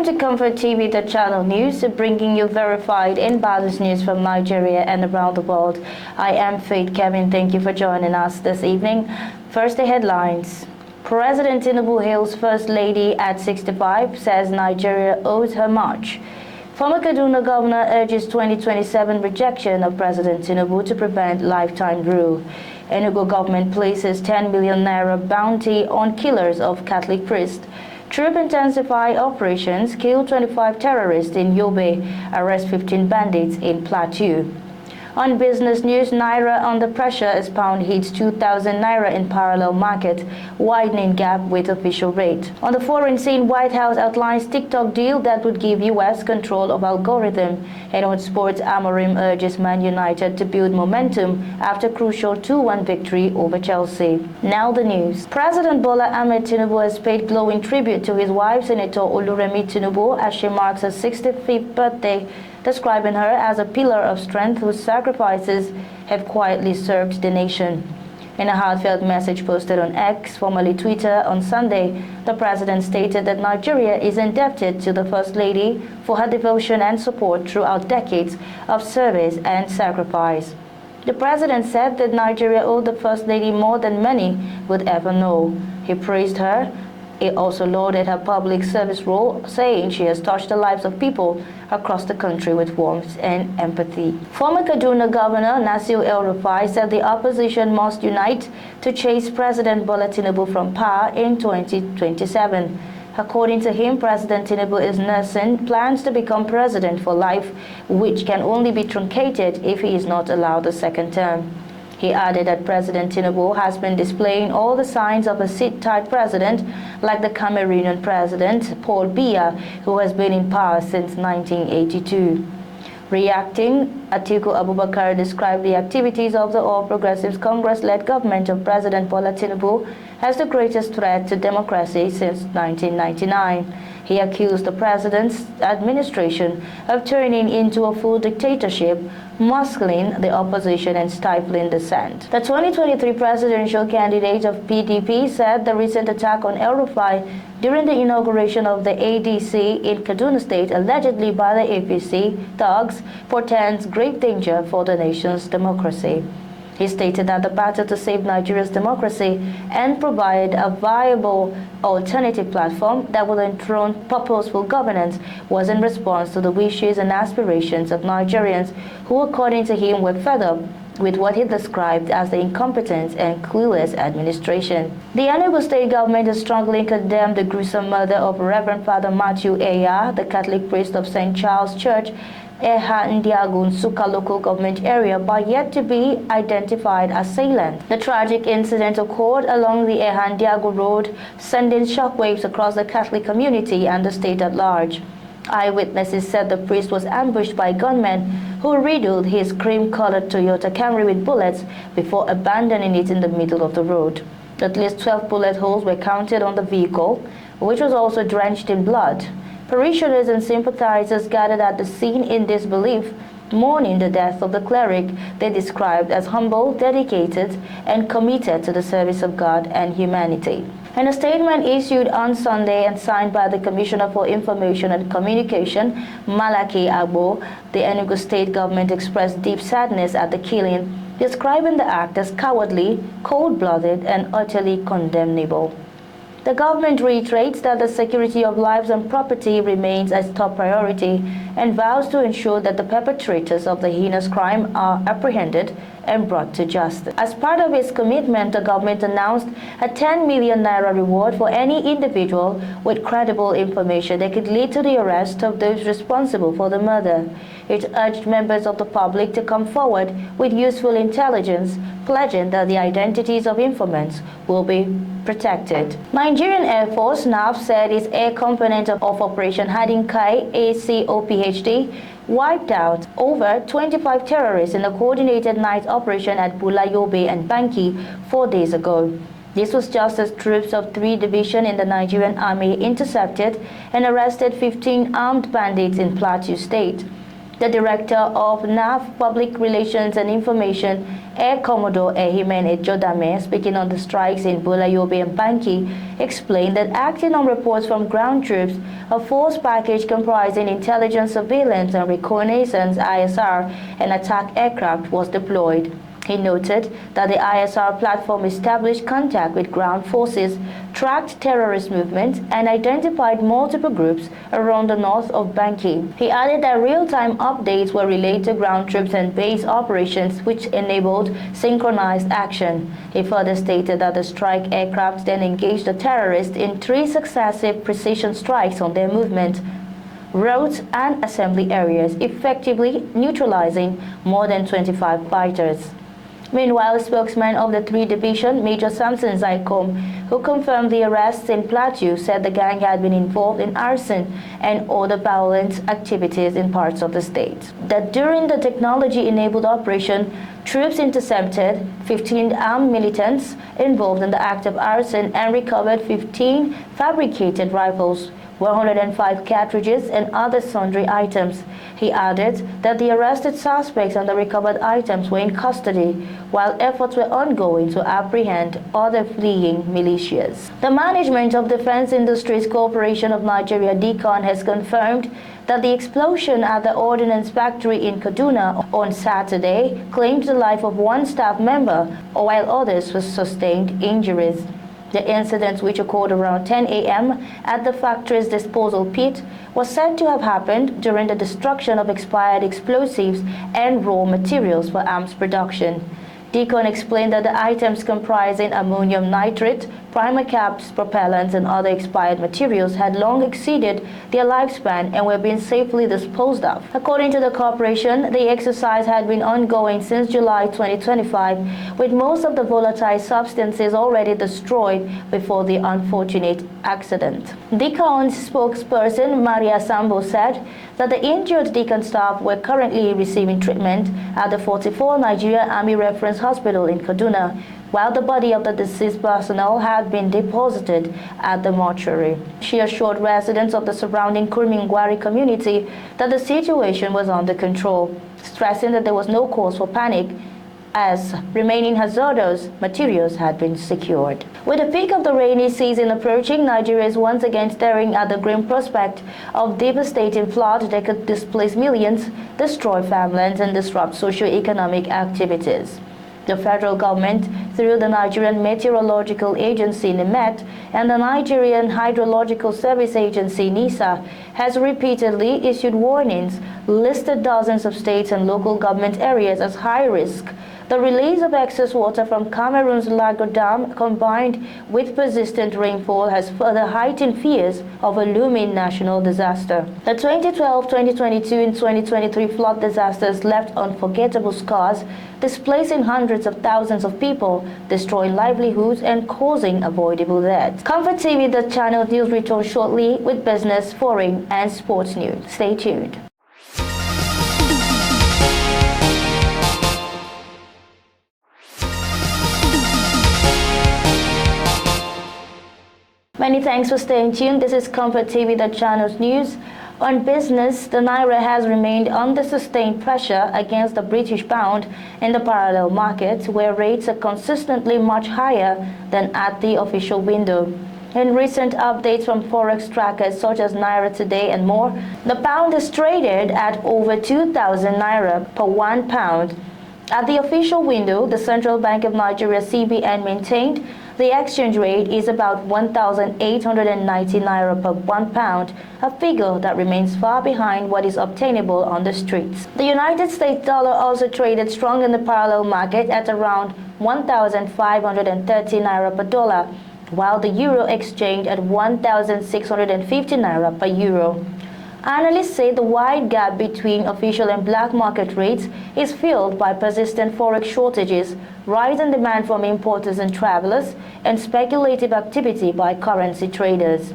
to ComfortTV.channel news, bringing you verified in-balance news from Nigeria and around the world. I am Faith Kevin. Thank you for joining us this evening. First, the headlines. President Tinubu hails First Lady at 65, says Nigeria owes her much. Former Kaduna governor urges 2027 rejection of President Tinubu to prevent lifetime rule. Enugu government places 10 million naira bounty on killers of Catholic priests. Troop intensify operations, kill 25 terrorists in Yobe, arrest 15 bandits in Plateau. On business news, Naira under pressure as pound hits 2,000 Naira in parallel market, widening gap with official rate. On the foreign scene, White House outlines TikTok deal that would give U.S. control of algorithm. And on sports, Amorim urges Man United to build momentum after crucial 2-1 victory over Chelsea. Now the news. President Bola Ahmed Tinubu has paid glowing tribute to his wife, Senator Oluremi Tinubu, as she marks her 65th birthday, describing her as a pillar of strength whose sacrifices have quietly served the nation. In a heartfelt message posted on X, formerly Twitter, on Sunday, the president stated that Nigeria is indebted to the First Lady for her devotion and support throughout decades of service and sacrifice. The president said that Nigeria owed the First Lady more than many would ever know. He praised her. He also lauded her public service role, saying she has touched the lives of people across the country with warmth and empathy. Former Kaduna Governor Nasir El-Rufai said the opposition must unite to chase President Bola Tinubu from power in 2027. According to him, President Tinubu is nursing plans to become president for life, which can only be truncated if he is not allowed a second term. He added that President Tinubu has been displaying all the signs of a sit-tight president, like the Cameroonian president, Paul Biya, who has been in power since 1982. Reacting, Atiku Abubakar described the activities of the All Progressives Congress-led government of President Bola Tinubu as the greatest threat to democracy since 1999. He accused the president's administration of turning into a full dictatorship, muscling the opposition and stifling dissent. The 2023 presidential candidate of PDP said the recent attack on El-Rufai during the inauguration of the ADC in Kaduna State, allegedly by the APC thugs, portends grave danger for the nation's democracy. He stated that the battle to save Nigeria's democracy and provide a viable alternative platform that will enthrone purposeful governance was in response to the wishes and aspirations of Nigerians who, according to him, were fed up with what he described as the incompetent and clueless administration. The Enugu state government has strongly condemned the gruesome murder of Reverend Father Matthew Eya, the Catholic priest of St. Charles Church, Eha Ndiagu, Nsukka local government area, by yet to be identified assailant. The tragic incident occurred along the Eha Ndiagu road, sending shockwaves across the Catholic community and the state at large. Eyewitnesses said the priest was ambushed by gunmen who riddled his cream-colored Toyota Camry with bullets before abandoning it in the middle of the road. At least 12 bullet holes were counted on the vehicle, which was also drenched in blood. Parishioners and sympathizers gathered at the scene in disbelief, mourning the death of the cleric they described as humble, dedicated, and committed to the service of God and humanity. In a statement issued on Sunday and signed by the Commissioner for Information and Communication, Malaki Agbo, the Enugu state government expressed deep sadness at the killing, describing the act as cowardly, cold-blooded, and utterly condemnable. The government reiterates that the security of lives and property remains its top priority and vows to ensure that the perpetrators of the heinous crime are apprehended and brought to justice. As part of its commitment, the government announced a 10 million naira reward for any individual with credible information that could lead to the arrest of those responsible for the murder. It urged members of the public to come forward with useful intelligence, pledging that the identities of informants will be protected. Nigerian Air Force NAF said its air component of Operation Hadinkai ACOPHD wiped out over 25 terrorists in a coordinated night operation at Bula, Yobe, and Banki 4 days ago. This was just as troops of 3 divisions in the Nigerian Army intercepted and arrested 15 armed bandits in Plateau State. The director of NAF Public Relations and Information, Air Commodore Ehimene Jodame, speaking on the strikes in Bulayobe and Banki, explained that acting on reports from ground troops, a force package comprising intelligence, surveillance, and reconnaissance (ISR) and attack aircraft was deployed. He noted that the ISR platform established contact with ground forces, tracked terrorist movements, and identified multiple groups around the north of Banki. He added that real-time updates were relayed to ground troops and base operations, which enabled synchronized action. He further stated that the strike aircraft then engaged the terrorists in 3 successive precision strikes on their movement, roads, and assembly areas, effectively neutralizing more than 25 fighters. Meanwhile, a spokesman of the 3 Division, Major Samson Zaikom, who confirmed the arrests in Plateau, said the gang had been involved in arson and other violent activities in parts of the state. That during the technology-enabled operation, troops intercepted 15 armed militants involved in the act of arson and recovered 15 fabricated rifles, 105 cartridges, and other sundry items. He added that the arrested suspects and the recovered items were in custody, while efforts were ongoing to apprehend other fleeing militias. The management of Defense Industries Corporation of Nigeria, DCON, has confirmed that the explosion at the ordnance factory in Kaduna on Saturday claimed the life of 1 staff member, while others sustained injuries. The incident, which occurred around 10 a.m. at the factory's disposal pit, was said to have happened during the destruction of expired explosives and raw materials for arms production. DCON explained that the items comprising ammonium nitrate, primer caps, propellants, and other expired materials had long exceeded their lifespan and were being safely disposed of. According to the corporation, the exercise had been ongoing since July 2025, with most of the volatile substances already destroyed before the unfortunate accident. DCON's spokesperson, Maria Sambo, said that the injured DCON staff were currently receiving treatment at the 44 Nigeria Army Reference Hospital in Kaduna, while the body of the deceased personnel had been deposited at the mortuary. She assured residents of the surrounding Kurmingwari community that the situation was under control, stressing that there was no cause for panic as remaining hazardous materials had been secured. With the peak of the rainy season approaching, Nigeria is once again staring at the grim prospect of devastating flood that could displace millions, destroy farmlands, and disrupt socio-economic activities. The federal government, through the Nigerian Meteorological Agency (NIMET) and the Nigerian Hydrological Service Agency (NISA), has repeatedly issued warnings, listed dozens of states and local government areas as high risk. The release of excess water from Cameroon's Lago Dam, combined with persistent rainfall, has further heightened fears of a looming national disaster. The 2012, 2022, and 2023 flood disasters left unforgettable scars, displacing hundreds of thousands of people, destroying livelihoods, and causing avoidable deaths. ComfortTV.channel news returns shortly with business, foreign, and sports news. Stay tuned. Many thanks for staying tuned. This is ComfortTV.channel's news. On business, the Naira has remained under sustained pressure against the British pound in the parallel market, where rates are consistently much higher than at the official window. In recent updates from forex trackers such as Naira Today and more, the pound is traded at over 2,000 Naira per £1. At the official window, the Central Bank of Nigeria (CBN) maintained the exchange rate is about 1,890 Naira per £1, a figure that remains far behind what is obtainable on the streets. The United States dollar also traded strong in the parallel market at around 1,530 Naira per dollar, while the euro exchanged at 1,650 Naira per euro. Analysts say the wide gap between official and black market rates is fueled by persistent forex shortages, rising demand from importers and travelers, and speculative activity by currency traders.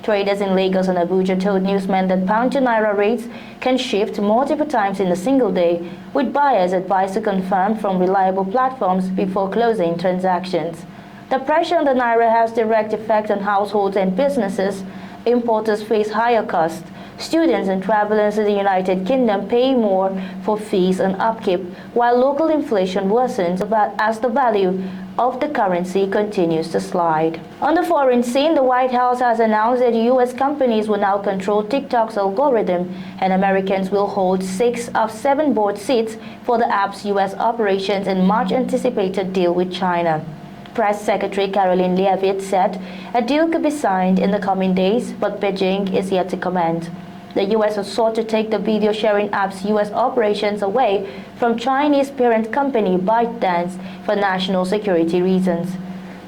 Traders in Lagos and Abuja told newsmen that pound to naira rates can shift multiple times in a single day, with buyers advised to confirm from reliable platforms before closing transactions. The pressure on the naira has direct effect on households and businesses. Importers face higher costs, Students and travelers in the United Kingdom pay more for fees and upkeep, while local inflation worsens as the value of the currency continues to slide. On the foreign scene, the White House has announced that U.S. companies will now control TikTok's algorithm, and Americans will hold 6 of 7 board seats for the app's U.S. operations in much-anticipated deal with China. Press Secretary Caroline Leavitt said a deal could be signed in the coming days, but Beijing is yet to comment. The U.S. has sought to take the video-sharing app's U.S. operations away from Chinese parent company ByteDance for national security reasons.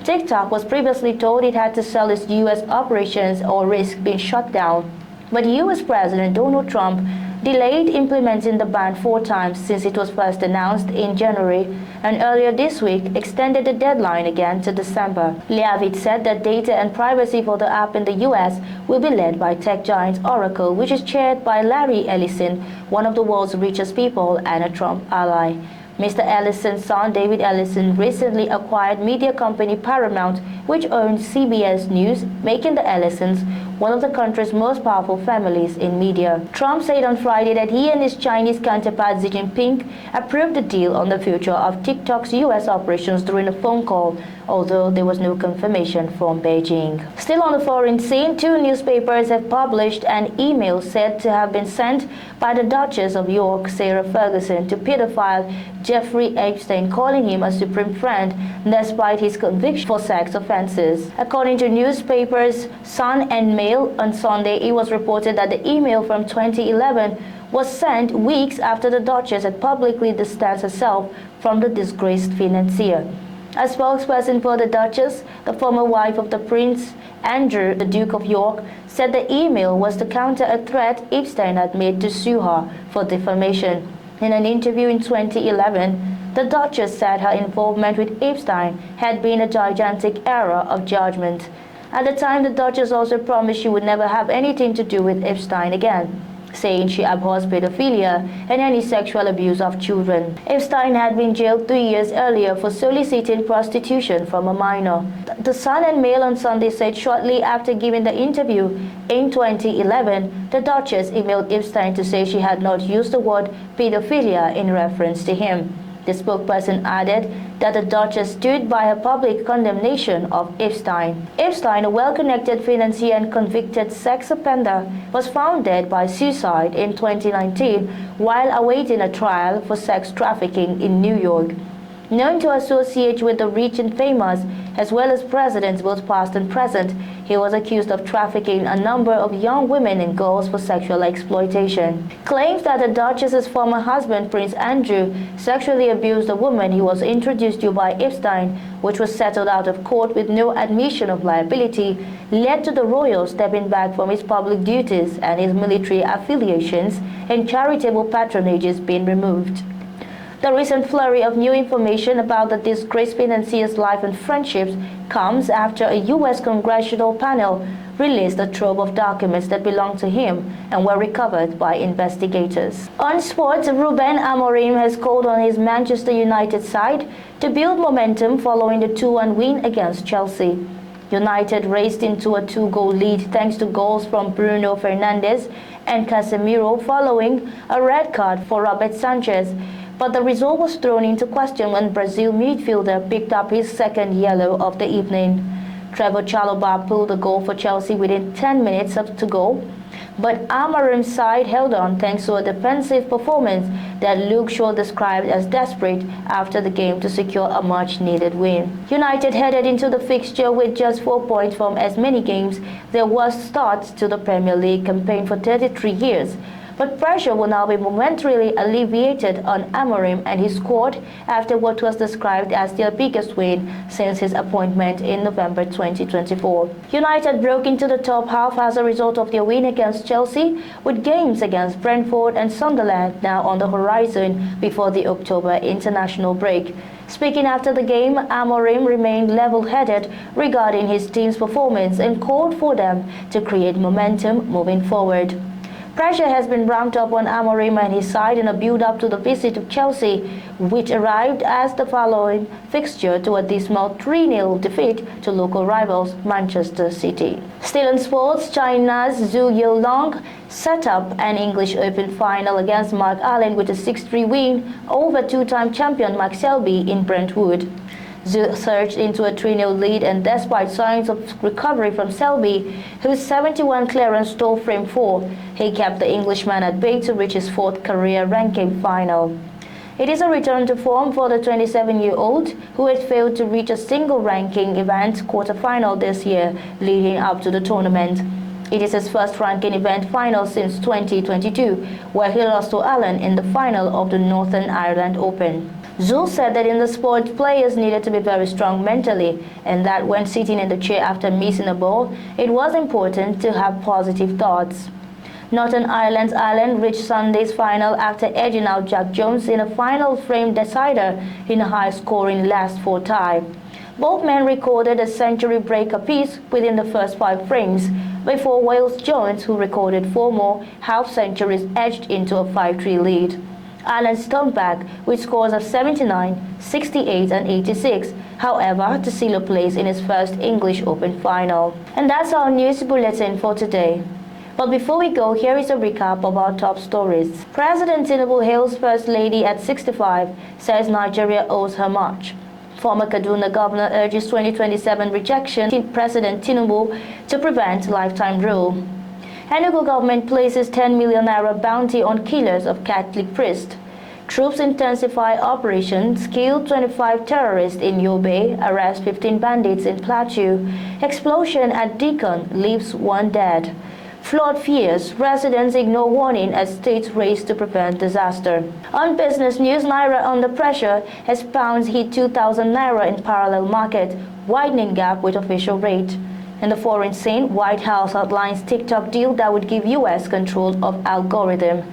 TikTok was previously told it had to sell its U.S. operations or risk being shut down, but U.S. President Donald Trump delayed implementing the ban 4 times since it was first announced in January, and earlier this week extended the deadline again to December. Leavitt said that data and privacy for the app in the U.S. will be led by tech giant Oracle, which is chaired by Larry Ellison, one of the world's richest people and a Trump ally. Mr. Ellison's son, David Ellison, recently acquired media company Paramount, which owns CBS News, making the Ellisons one of the country's most powerful families in media. Trump said on Friday that he and his Chinese counterpart Xi Jinping approved the deal on the future of TikTok's U.S. operations during a phone call, although there was no confirmation from Beijing. Still on the foreign scene, 2 newspapers have published an email said to have been sent by the Duchess of York, Sarah Ferguson, to pedophile Jeffrey Epstein, calling him a supreme friend despite his conviction for sex offenses. According to newspapers Sun and Mail, on Sunday, it was reported that the email from 2011 was sent weeks after the Duchess had publicly distanced herself from the disgraced financier. A spokesperson for the Duchess, the former wife of the Prince Andrew, the Duke of York, said the email was to counter a threat Epstein had made to sue her for defamation. In an interview in 2011, the Duchess said her involvement with Epstein had been a gigantic error of judgment. At the time, the Duchess also promised she would never have anything to do with Epstein again, saying she abhors pedophilia and any sexual abuse of children. Epstein had been jailed 3 years earlier for soliciting prostitution from a minor. The Sun and Mail on Sunday said shortly after giving the interview in 2011, the Duchess emailed Epstein to say she had not used the word pedophilia in reference to him. The spokesperson added that the Duchess stood by her public condemnation of Epstein. Epstein, a well-connected financier and convicted sex offender, was found dead by suicide in 2019 while awaiting a trial for sex trafficking in New York. Known to associate with the rich and famous, as well as presidents both past and present, he was accused of trafficking a number of young women and girls for sexual exploitation. Claims that the Duchess's former husband, Prince Andrew, sexually abused a woman he was introduced to by Epstein, which was settled out of court with no admission of liability, led to the royal stepping back from his public duties and his military affiliations and charitable patronages being removed. The recent flurry of new information about the disgraced financier's life and friendships comes after a U.S. congressional panel released a trove of documents that belonged to him and were recovered by investigators. On sports, Ruben Amorim has called on his Manchester United side to build momentum following the 2-1 win against Chelsea. United raced into a 2-goal lead thanks to goals from Bruno Fernandes and Casemiro following a red card for Robert Sanchez. But the result was thrown into question when Brazil midfielder picked up his second yellow of the evening. Trevor Chalobah pulled a goal for Chelsea within 10 minutes to go, but Amorim's side held on thanks to a defensive performance that Luke Shaw described as desperate after the game to secure a much-needed win. United headed into the fixture with just 4 points from as many games there was start to the Premier League campaign for 33 years. But pressure will now be momentarily alleviated on Amorim and his squad after what was described as their biggest win since his appointment in November 2024. United broke into the top half as a result of their win against Chelsea, with games against Brentford and Sunderland now on the horizon before the October international break. Speaking after the game, Amorim remained level-headed regarding his team's performance and called for them to create momentum moving forward. Pressure has been ramped up on Amorim and his side in a build-up to the visit of Chelsea, which arrived as the following fixture to a dismal 3-0 defeat to local rivals Manchester City. Still in sports, China's Zhu Yilong set up an English Open final against Mark Allen with a 6-3 win over two-time champion Mark Selby in Brentwood. Zhu surged into a 3-0 lead, and despite signs of recovery from Selby, whose 71 clearance stole frame 4, he kept the Englishman at bay to reach his 4th career ranking final. It is a return to form for the 27-year-old, who had failed to reach a single ranking event quarterfinal this year leading up to the tournament. It is his first ranking event final since 2022, where he lost to Allen in the final of the Northern Ireland Open. Zhu said that in the sport, players needed to be very strong mentally, and that when sitting in the chair after missing a ball, it was important to have positive thoughts. Northern Ireland's Allen reached Sunday's final after edging out Jack Jones in a final frame decider in a high-scoring last 4 tie. Both men recorded a century break apiece within the first 5 frames, before Wales Jones, who recorded 4 more half-centuries, edged into a 5-3 lead. Allen stormed back with scores of 79, 68 and 86, however, to seal a place in his first English Open final. And that's our news bulletin for today. But before we go, here is a recap of our top stories. President Tinubu hails First Lady at 65, says Nigeria owes her much. Former Kaduna governor urges 2027 rejection to President Tinubu to prevent lifetime rule. Enugu government places 10 million naira bounty on killers of Catholic priest. Troops intensify operations, kill 25 terrorists in Yobe, arrest 15 bandits in Plateau. Explosion at Deacon leaves 1 dead. Flood fears, residents ignore warning as states race to prevent disaster. On business news, Naira under pressure as pounds hit 2,000 Naira in parallel market, widening gap with official rate. In the foreign scene, White House outlines TikTok deal that would give U.S. control of algorithm.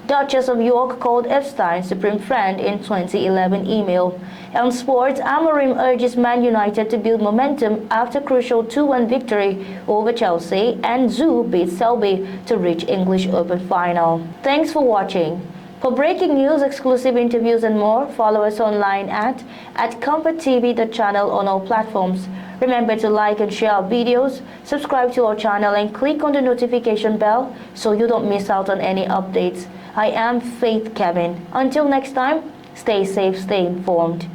Duchess of York called Epstein supreme friend in 2011 email. On sports, Amorim urges Man United to build momentum after crucial 2-1 victory over Chelsea, and Zhu beats Selby to reach English Open final. Thanks for watching. For breaking news, exclusive interviews and more, follow us online at ComfortTV.channel on all platforms. Remember to like and share our videos, subscribe to our channel and click on the notification bell so you don't miss out on any updates. I am Faith Kevin. Until next time, stay safe, stay informed.